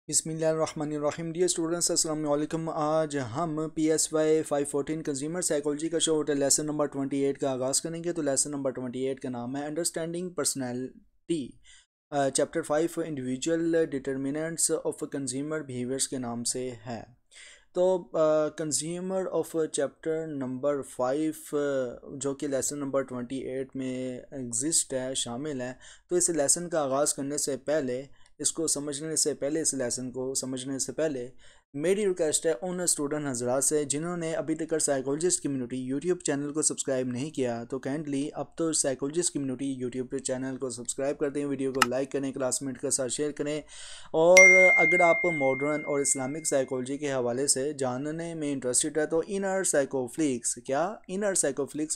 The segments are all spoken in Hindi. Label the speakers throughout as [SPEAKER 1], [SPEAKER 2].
[SPEAKER 1] बिस्मिल्लाहिर्रहमानिर्रहीम। डियर स्टूडेंट्स, अस्सलाम वालेकुम। आज हम PSY 514 कंज्यूमर साइकोलॉजी का शॉर्ट लेसन नंबर 28 का आगाज़ करेंगे। तो लेसन नंबर 28 का नाम है understanding personality. Chapter 5 individual determinants of consumer behaviours के नाम से है। तो कंज्यूमर ऑफ चैप्टर नंबर 5 जो कि लेसन नंबर 28 में एग्जिस्ट है, शामिल है। तो इस लेसन का आगाज़ करने से पहले, इसको समझने से पहले, इस लेसन को समझने से पहले मेरी रिक्वेस्ट है उन स्टूडेंट हजरात से जिन्होंने अभी तक साइकोलॉजिस्ट कम्युनिटी यूट्यूब चैनल को सब्सक्राइब नहीं किया, तो काइंडली अब तो साइकोलॉजिस्ट कम्युनिटी यूट्यूब चैनल को सब्सक्राइब कर दें, वीडियो को लाइक करें, क्लासमेट के साथ शेयर करें। और अगर आप मॉडर्न और इस्लामिक साइकोलॉजी के हवाले से जानने में इंटरेस्टेड है तो inner Psychoflix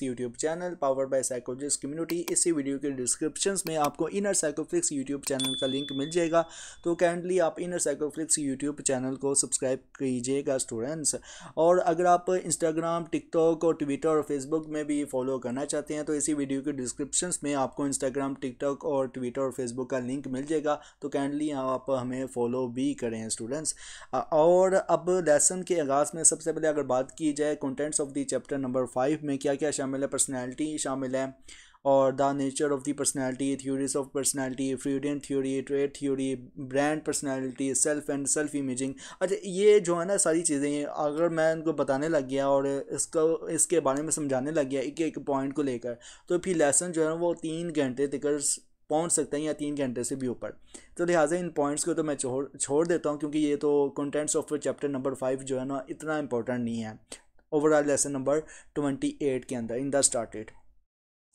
[SPEAKER 1] YouTube channel powered by psychologist community, इसी वीडियो के डिस्क्रिप्शन में आपको इनर साइकोफ्लिक्स यूट्यूब चैनल का लिंक मिल जाएगा। तो काइंडली आप इनर साइकोफ्लिक्स यूट्यूब चैनल को सब्सक्राइब कीजिएगा स्टूडेंट्स। और अगर आप इंस्टाग्राम, टिकटॉक और ट्विटर और फेसबुक में भी फॉलो करना चाहते हैं तो इसी वीडियो के डिस्क्रिप्शन में आपको इंस्टाग्राम, टिकटॉक और ट्विटर और फेसबुक का लिंक मिल जाएगा। तो काइंडली आप हमें फॉलो भी करें स्टूडेंट्स। और अब लेसन के आगाज़ में सबसे पहले अगर बात की जाए contents of the chapter number 5 में क्या क्या शामिल है। पर्सनैलिटी शामिल है और the nature of the personality, theories of personality, Freudian theory, trait theory, brand personality, self and self imaging. अच्छा, ये जो है ना सारी चीज़ें अगर मैं इनको बताने लग गया और इसके बारे में समझाने लग गया एक एक पॉइंट को लेकर, तो फिर लेसन जो है वो 3 घंटे तक पहुंच सकते हैं या 3 घंटे से भी ऊपर। तो लिहाजा इन पॉइंट्स को तो मैं छोड़ देता हूँ, क्योंकि ये तो कंटेंट्स ऑफ चैप्टर नंबर 5 जो है ना इतना इंपॉर्टेंट नहीं है ओवरऑल लेसन नंबर 28 के अंदर इन द स्टार्टेड।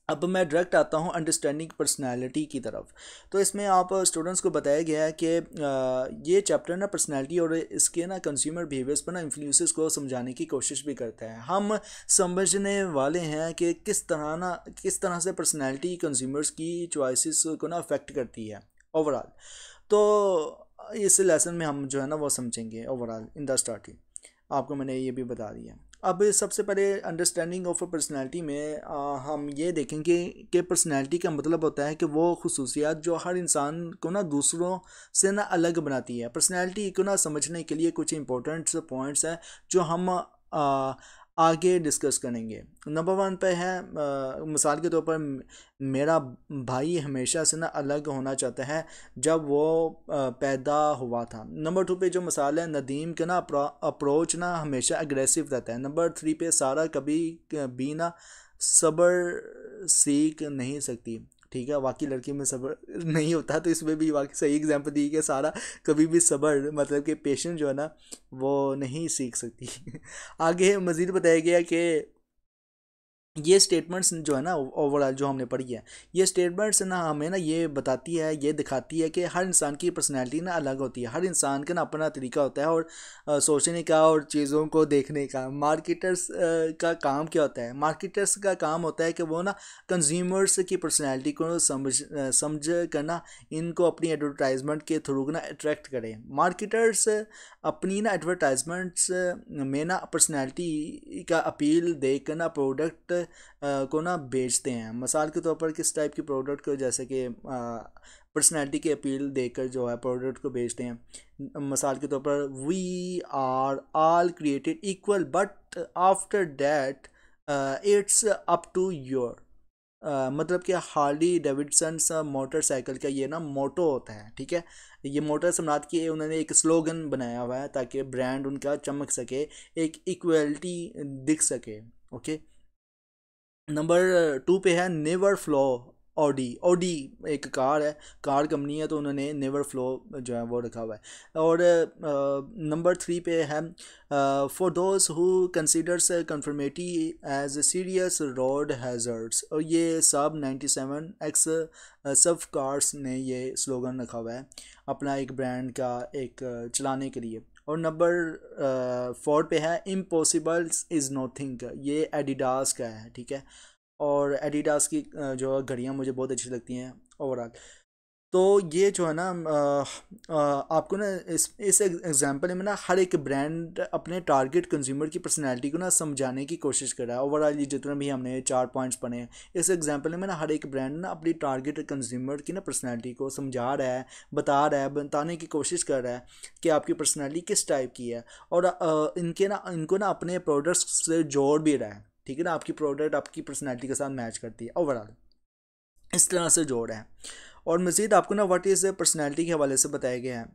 [SPEAKER 1] अब मैं डायरेक्ट आता हूँ अंडरस्टैंडिंग पर्सनैलिटी की तरफ। तो इसमें आप स्टूडेंट्स को बताया गया है कि ये चैप्टर ना पर्सनैलिटी और इसके ना कंज्यूमर बिहेवियर्स पर ना इन्फ्लुएंसेस को समझाने की कोशिश भी करता है। हम समझने वाले हैं कि किस तरह से पर्सनैलिटी कंज्यूमर्स की चॉइसेस को ना अफेक्ट करती है ओवरऑल। तो इस लेसन में हम जो है ना वो समझेंगे ओवरऑल इन द स्टार्टिंग। आपको मैंने ये भी बता दिया। अब सबसे पहले अंडरस्टैंडिंग ऑफ पर्सनैलिटी में हम ये देखेंगे कि पर्सनैलिटी का मतलब होता है कि वो खुसूसियात जो हर इंसान को ना दूसरों से ना अलग बनाती है। पर्सनैलिटी को ना समझने के लिए कुछ इंपॉर्टेंट पॉइंट्स हैं जो हम आगे डिस्कस करेंगे। नंबर 1 पे है मिसाल के तौर पर मेरा भाई हमेशा से ना अलग होना चाहता है जब वो पैदा हुआ था। नंबर 2 पे जो मिसाल है नदीम का ना अप्रोच ना हमेशा अग्रेसिव रहता है। नंबर 3 पे सारा कभी भी ना सब्र सीख नहीं सकती। ठीक है, वाकई लड़की में सब्र नहीं होता, तो इसमें भी वाकई सही एग्जांपल दी कि सारा कभी भी सब्र मतलब कि पेशेंस जो है ना वो नहीं सीख सकती। आगे मज़ीद बताया गया कि ये स्टेटमेंट्स जो है ना ओवरऑल जो हमने पढ़ी है, ये स्टेटमेंट्स ना हमें ना ये बताती है, ये दिखाती है कि हर इंसान की पर्सनैलिटी ना अलग होती है। हर इंसान का ना अपना तरीका होता है और सोचने का और चीज़ों को देखने का। मार्केटर्स का काम क्या होता है? मार्केटर्स का काम होता है कि वो ना कंज्यूमर्स की पर्सनैलिटी को समझ कर ना इनको अपनी एडवर्टाइजमेंट के थ्रू ना अट्रैक्ट करें। मार्केटर्स अपनी ना एडवर्टाइजमेंट्स में ना पर्सनैलिटी का अपील देख कर ना प्रोडक्ट को ना बेचते हैं। मिसाल के तौर पर किस टाइप की प्रोडक्ट को, जैसे कि पर्सनैलिटी की अपील देकर जो है प्रोडक्ट को बेचते हैं। मिसाल के तौर पर we are all created equal but after that it's up to your. मतलब कि हार्ली डेविडसन मोटरसाइकिल का ये ना मोटो होता है। ठीक है, ये मोटर सम्राट की उन्होंने एक स्लोगन बनाया हुआ है ताकि ब्रांड उनका चमक सके, एक इक्वलिटी दिख सके। ओके, नंबर 2 पे है नेवर फ्लो। ऑडी ऑडी एक कार है, कार कंपनी है, तो उन्होंने नेवर फ्लो जो है वो रखा हुआ है। और नंबर 3 पे है for those who considers conformity as serious road hazards. और ये सब 97 एक्स सब कार्स ने ये स्लोगन रखा हुआ है अपना एक ब्रांड का एक चलाने के लिए। और नंबर 4 पे है इम्पॉसिबल इज़ नोथिंग, ये एडिडास का है। ठीक है, और एडिडास की जो घड़ियाँ मुझे बहुत अच्छी लगती हैं ओवरऑल। तो ये जो है ना आपको ना इस एग्जांपल में ना हर एक ब्रांड अपने टारगेट कंज्यूमर की पर्सनैलिटी को ना समझाने की कोशिश कर रहा है। ओवरऑल ये जितना भी हमने 4 पॉइंट्स पढ़े हैं, इस एग्जांपल में ना हर एक ब्रांड ना अपनी टारगेट कंज्यूमर की ना पर्सनैलिटी को समझा रहा है, बता रहा है, बताने की कोशिश कर रहा है कि आपकी पर्सनैलिटी किस टाइप की है। और इनको ना अपने प्रोडक्ट्स से जोड़ भी रहा है, ठीक है ना। आपकी प्रोडक्ट आपकी पर्सनैलिटी के साथ मैच करती है, ओवरऑल इस तरह से जोड़ है। और मज़ीद आपको ना व्हाट इज़ पर्सनैलिटी के हवाले से बताया गया है।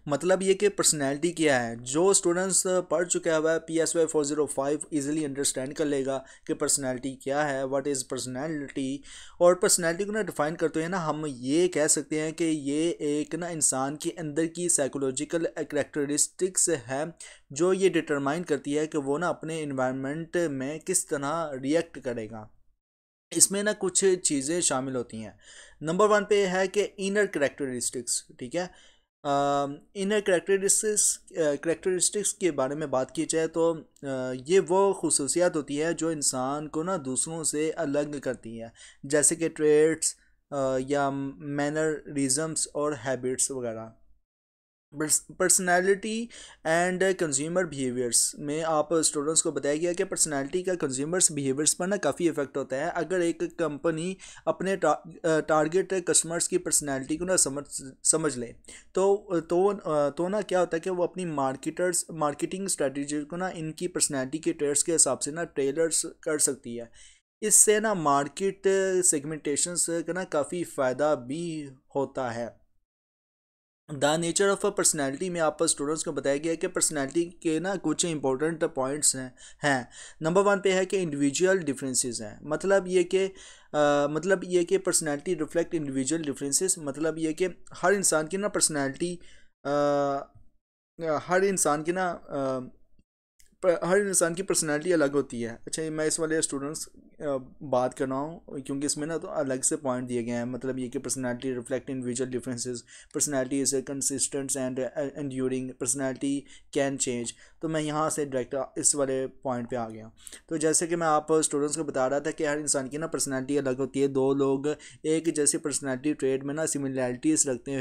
[SPEAKER 1] मतलब ये कि पर्सनैलिटी क्या है, जो स्टूडेंट्स पढ़ चुका हुआ है PSY 405 ईजिली अंडरस्टैंड कर लेगा कि पर्सनैलिटी क्या है, व्हाट इज़ पर्सनैलिटी। और पर्सनैलिटी को ना डिफ़ाइन करते हैं ना हम ये कह सकते हैं कि ये एक ना इंसान के अंदर की साइकोलॉजिकल करैक्टरिस्टिक्स है जो ये डिटरमाइन करती है कि वो ना अपने इन्वायरमेंट में किस तरह रिएक्ट करेगा। इसमें ना कुछ चीज़ें शामिल होती हैं। नंबर 1 पे है कि इनर करेक्टरिस्टिक्स, ठीक है। इनर करेक्टरिस्टिक्स के बारे में बात की जाए तो ये वो खुसूसियात होती है जो इंसान को ना दूसरों से अलग करती है, जैसे कि ट्रेड्स या मैनरिज्म्स और हैबिट्स वगैरह। पर्सनालिटी एंड कंज्यूमर बिहेवियर्स में आप स्टूडेंट्स को बताया गया कि पर्सनालिटी का कंज्यूमर्स बिहेवियर्स पर ना काफ़ी इफेक्ट होता है। अगर एक कंपनी अपने टारगेट कस्टमर्स की पर्सनालिटी को ना समझ ले तो ना क्या होता है कि वो अपनी मार्केटिंग स्ट्रेटजी को ना इनकी पर्सनालिटी के ट्रेड्स के हिसाब से ना टेलर्स कर सकती है। इससे ना मार्केट सेगमेंटेशन का ना काफ़ी फ़ायदा भी होता है। The nature of a personality में आप स्टूडेंट्स को बताया गया है कि पर्सनैलिटी के ना कुछ इंपॉर्टेंट पॉइंट्स हैं। नंबर 1 पे है कि इंडिविजुअल डिफरेंसेस हैं। मतलब ये कि पर्सनैलिटी रिफ्लेक्ट इंडिविजुअल डिफरेंसेस। मतलब ये कि हर इंसान की ना पर्सनैलिटी हर इंसान की ना हर इंसान की पर्सनैलिटी अलग होती है। अच्छा, मैं इस वाले स्टूडेंट्स बात कर रहा हूँ क्योंकि इसमें ना तो अलग से पॉइंट दिए गए हैं। मतलब ये कि personality reflect individual differences, personality is consistent and enduring, personality can change. तो मैं यहाँ से डायरेक्ट इस वाले पॉइंट पे आ गया। तो जैसे कि मैं आप स्टूडेंट्स को बता रहा था कि हर इंसान की ना पर्सनैलिटी अलग होती है। दो लोग एक जैसे पर्सनैलिटी ट्रेड में ना सिमिलैरिटीज़ रखते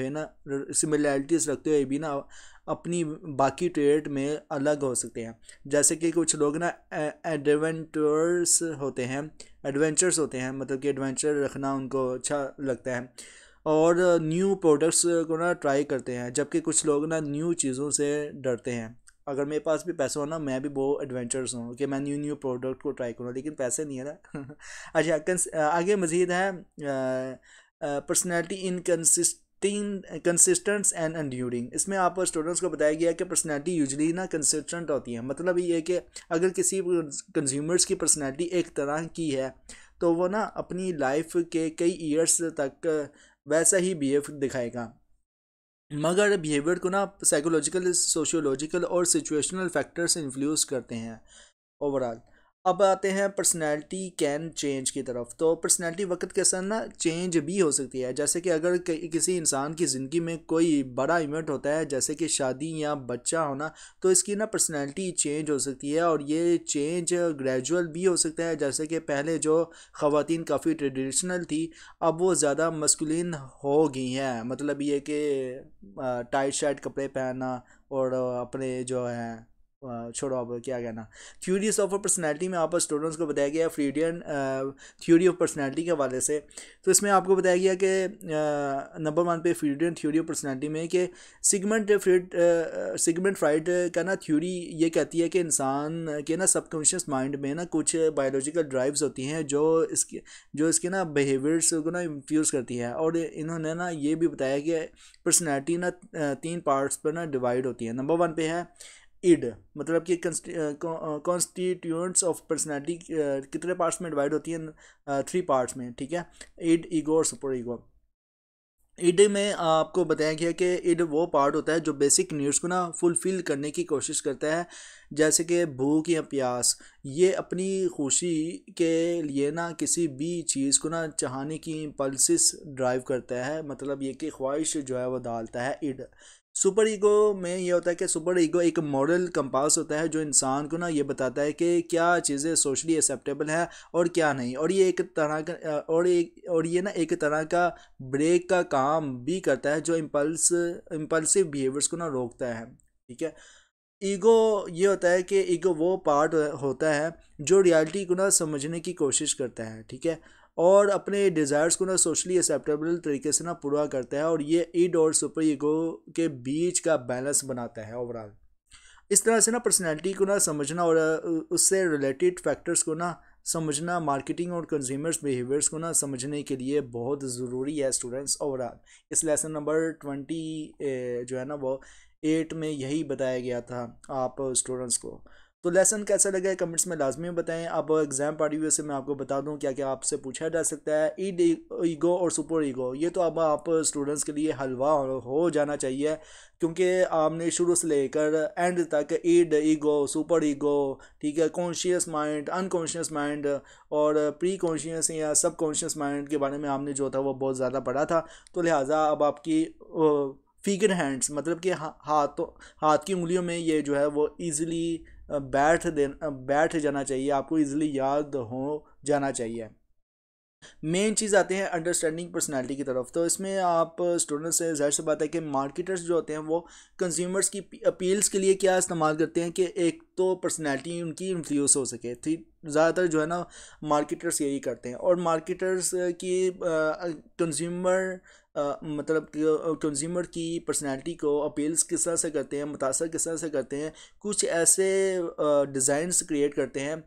[SPEAKER 1] हुए भी ना अपनी बाकी ट्रेड में अलग हो सकते हैं। जैसे कि कुछ लोग ना एडवेंचर्स होते हैं, मतलब कि एडवेंचर रखना उनको अच्छा लगता है और न्यू प्रोडक्ट्स को ना ट्राई करते हैं। जबकि कुछ लोग ना न्यू चीज़ों से डरते हैं। अगर मेरे पास भी पैसा हो ना, मैं भी वो एडवेंचर्स हूँ कि मैं न्यू प्रोडक्ट को ट्राई करूँ, लेकिन पैसे नहीं है ना। अच्छा, आगे मज़ीद है पर्सनैलिटी कंसिस्टेंट एंड एंड्यूरिंग। इसमें आप स्टूडेंट्स को बताया गया कि पर्सनैलिटी यूजली ना कंसिस्टेंट होती है। मतलब ये कि अगर किसी कंज्यूमर्स की पर्सनैलिटी एक तरह की है तो वो ना अपनी लाइफ के कई ईयर्स तक वैसा ही बिहेव दिखाएगा। मगर बिहेवियर को ना साइकोलॉजिकल, सोशियोलॉजिकल और सिचुएशनल फैक्टर्स इन्फ्लुएंस करते हैं ओवरऑल। अब आते हैं पर्सनैलिटी कैन चेंज की तरफ। तो पर्सनैलिटी वक्त के साथ ना चेंज भी हो सकती है। जैसे कि अगर किसी इंसान की ज़िंदगी में कोई बड़ा इवेंट होता है जैसे कि शादी या बच्चा होना, तो इसकी ना पर्सनैलिटी चेंज हो सकती है और ये चेंज ग्रेजुअल भी हो सकता है। जैसे कि पहले जो ख़वातीन काफ़ी ट्रेडिशनल थी, अब वो ज़्यादा मस्कुलिन हो गई हैं। मतलब ये कि टाइट शाइट कपड़े पहनना और अपने जो है छोड़ो, अब क्या कहना। थ्योरीज ऑफ पर्सनैलिटी में आप स्टूडेंट्स को बताया गया फ्रीडियन थ्योरी ऑफ पर्सनैलिटी के हवाले से। तो इसमें आपको बताया गया कि नंबर 1 पे फ्रीडियन थ्योरी ऑफ पर्सनैलिटी में कि सिगमंड फ्राइड का ना थ्योरी ये कहती है कि इंसान के ना सबकॉन्शियस माइंड में ना कुछ बायोलॉजिकल ड्राइव्स होती हैं जो इसके ना बिहेवियर्स को ना इन्फ्लुएंस करती है। और इन्होंने ना ये भी बताया कि पर्सनैलिटी ना 3 पार्ट्स पर ना डिवाइड होती है। नंबर 1 पे है इड, मतलब कि कॉन्स्टिट्यूएंट्स ऑफ पर्सनैलिटी कितने पार्ट्स में डिवाइड होती है? 3 पार्ट्स में, ठीक है। इड, ईगो और सुपर ईगो। इड में आपको बताया गया कि इड वो पार्ट होता है जो बेसिक नीड्स को ना फुलफिल करने की कोशिश करता है, जैसे कि भूख या प्यास। ये अपनी खुशी के लिए ना किसी भी चीज़ को ना चाहने की इम्पल्सिस ड्राइव करता है। मतलब ये कि ख्वाहिश जो है वो डालता है इड। सुपर ईगो में ये होता है कि सुपर ईगो एक मॉरल कंपास होता है जो इंसान को ना ये बताता है कि क्या चीज़ें सोशली एक्सेप्टेबल है और क्या नहीं, और ये एक तरह का और ये ना एक तरह का ब्रेक का काम भी करता है जो इम्पल्सिव बिहेवियर्स को ना रोकता है। ठीक है। ईगो ये होता है कि ईगो वो पार्ट होता है जो रियलिटी को ना समझने की कोशिश करता है। ठीक है। और अपने डिज़ायर्स को ना सोशली एक्सेप्टेबल तरीके से ना पूरा करता है, और ये ईड और सुपर ईगो के बीच का बैलेंस बनाता है ओवरऑल। इस तरह से ना पर्सनैलिटी को ना समझना और उससे रिलेटेड फैक्टर्स को ना समझना मार्केटिंग और कंज्यूमर्स बिहेवियर्स को ना समझने के लिए बहुत ज़रूरी है स्टूडेंट्स ओवरऑल। इस लेसन नंबर 20 जो है ना वो 8 में यही बताया गया था आप स्टूडेंट्स को। तो लेसन कैसा लगा है कमेंट्स में लाजमी बताएं। अब एग्जाम पॉइंट ऑफ व्यू से मैं आपको बता दूं क्या क्या आपसे पूछा जा सकता है। ईगो और सुपर ईगो ये तो अब आप स्टूडेंट्स के लिए हलवा हो जाना चाहिए, क्योंकि आपने शुरू से लेकर एंड तक ईगो सुपर ईगो, ठीक है, कॉन्शियस माइंड अनकॉन्शियस माइंड और प्री कॉन्शियस या सब कॉन्शियस माइंड के बारे में आपने जो था वो बहुत ज़्यादा पढ़ा था। तो लिहाजा अब आपकी फिगर हैंड्स मतलब कि हाथ की उंगलियों में ये जो है वो ईज़िली बैठ जाना चाहिए, आपको इजीली याद हो जाना चाहिए। मेन चीज़ आते हैं अंडरस्टैंडिंग पर्सनालिटी की तरफ। तो इसमें आप स्टूडेंट्स से ज़ाहिर सी बात है कि मार्केटर्स जो होते हैं वो कंज्यूमर्स की अपील्स के लिए क्या इस्तेमाल करते हैं कि एक तो पर्सनालिटी उनकी इन्फ्लुएंस हो सके थी। ज़्यादातर जो है ना मार्केटर्स यही करते हैं, और मार्केटर्स की कंज्यूमर मतलब कंज्यूमर की पर्सनालिटी को अपील्स किस तरह से करते हैं, मुतासर किस तरह से करते हैं, कुछ ऐसे डिज़ाइंस क्रिएट करते हैं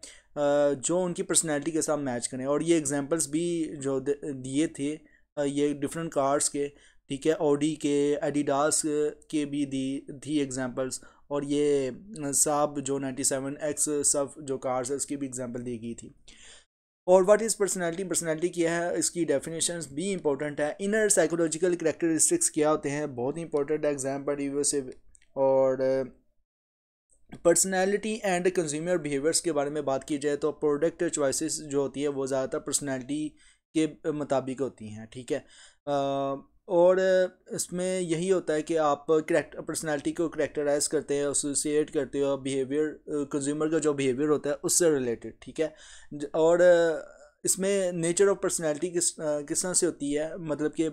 [SPEAKER 1] जो उनकी पर्सनैलिटी के साथ मैच करें। और ये एग्जांपल्स भी जो दिए थे ये डिफरेंट कार्स के, ठीक है, ऑडी के, एडिडास के भी दी थी एग्जांपल्स, और ये साब जो 97X सब जो कार्स है उसकी भी एग्जांपल दी गई थी। और व्हाट इज़ पर्सनैलिटी, पर्सनैलिटी क्या है, इसकी डेफिनेशंस भी इंपॉर्टेंट है। इनर साइकोलॉजिकल करेक्टरिस्टिक्स क्या होते हैं, बहुत ही इंपॉर्टेंट है एग्जाम पर से। और पर्सनैलिटी एंड कंज्यूमर बिहेवियर्स के बारे में बात की जाए तो प्रोडक्ट चॉइसेस जो होती है वो ज़्यादातर पर्सनैलिटी के मुताबिक होती हैं। ठीक है। और इसमें यही होता है कि आप करेक्ट पर्सनैलिटी को करेक्टराइज करते हैं, एसोसिएट करते हो बिहेवियर कंज्यूमर का जो बिहेवियर होता है उससे रिलेटेड। ठीक है। और इसमें नेचर ऑफ पर्सनैलिटी किस तरह से होती है, मतलब कि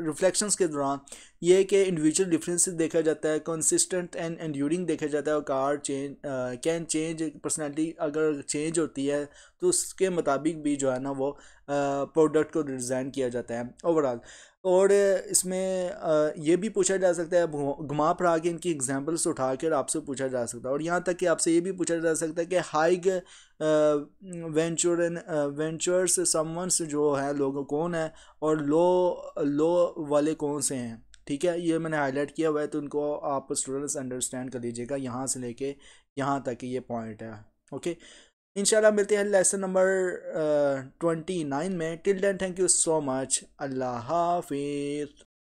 [SPEAKER 1] रिफ्लेक्शंस के दौरान ये कि इंडिविजुअल डिफरेंसेस देखा जाता है, कंसिस्टेंट एंड एंड्यूरिंग देखा जाता है, और car change can change, personality अगर चेंज होती है तो उसके मुताबिक भी जो है ना वो प्रोडक्ट को डिज़ाइन किया जाता है ओवरऑल। और इसमें ये भी पूछा जा सकता है, घुमा फिरा के इनकी एग्जांपल्स उठा कर आपसे पूछा जा सकता है, और यहाँ तक कि आपसे ये भी पूछा जा सकता है कि हाइग वेंचर्स समवंस जो है लोग कौन है, और लो लो वाले कौन से हैं। ठीक है, ये मैंने हाईलाइट किया हुआ है, तो उनको आप स्टूडेंट्स अंडरस्टैंड कर लीजिएगा यहाँ से लेके यहाँ तक ये पॉइंट है। ओके, इंशाल्लाह मिलते हैं लेसन नंबर 29 में। Till then thank you so much, अल्लाह हाफिज़।